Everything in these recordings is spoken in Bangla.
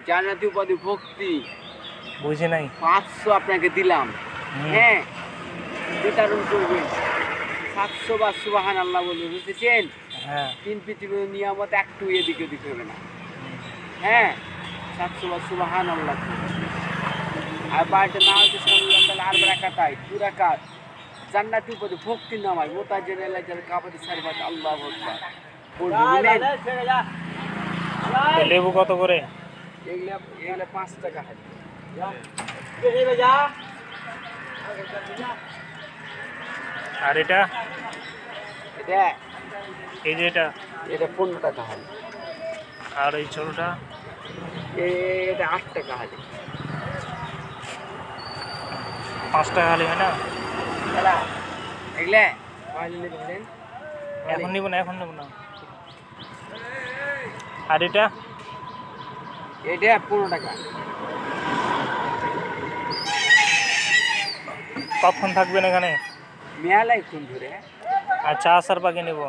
জান্নাতি উপাধি ভক্তি বুঝি নাই 500 আপনাকে দিলাম হ্যাঁ বিতরণ করবেন 700 বার সুবহানাল্লাহ বলবেন বুঝেছেন হ্যাঁ 3 পৃথিবীর নিয়ামত একটু এদিকে ওদিকে হবে না হ্যাঁ 700 বার সুবহানাল্লাহ আর বাড়িতে না হচ্ছে তাহলে আর রাকাতাই 2 রাকাত জান্নাতি উপাধি ভক্তি নামায় মুতাজির আল্লাহর কাবাতে সারবাত আল্লাহু আকবার বলবেন লেবু কত করে এগুলা 5 টাকা হালি আর এটা এই যে এটা 15 টাকা হালি আর এই ছোটটা এটা 8 টাকা হালি 5 টাকা খালি হয় না এগুলা কয়লে নেবেন এখন নিব না আর এটা 15 টাকা কখন থাকবেন এখানে মেয়ালাই কোন ধরে আর চা আসার পাকে নেব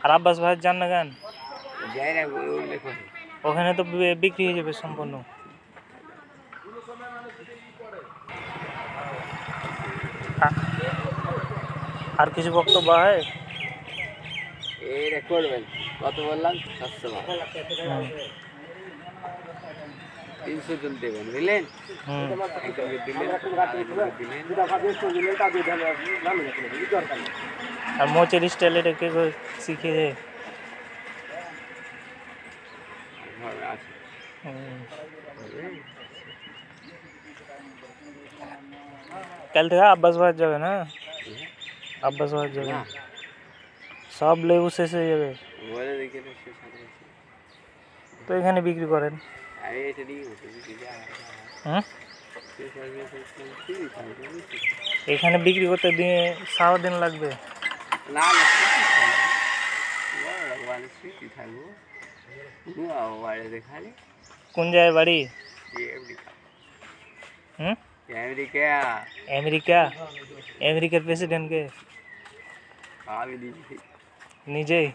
আর আব্বাস ভাই যান না কেন যাই না দেখো ওখানে তো বিক্রি হয়ে যাবে সম্পূর্ণ আর কিছু বক্তব্য হয় এটা করবেন কত বললাম 700 300 জন দেবেন বুঝলেন আর মোচের স্টাইল এটা কে শিখিয়েছে কাল থেকে আব্বাস ভাই যাবে না আব্বাস ভাই যাবে সব লেবু শেষ হয়ে যাবে তো এখানে বিক্রি করেন এখানে বিক্রি করতে দিয়ে সারাদিন লাগবে না কোন জায়গায় বাড়ি আমেরিকার প্রেসিডেন্টকে নিজেই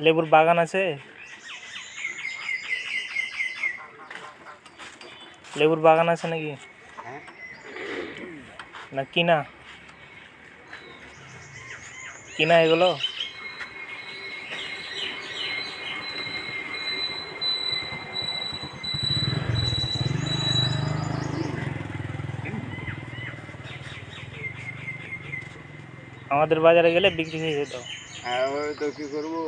লেবুর বাগান আছে নাকি না কিনা এগুলো আমাদের বাজারে গেলে বিক্রি হয়ে যেত তো কি করবো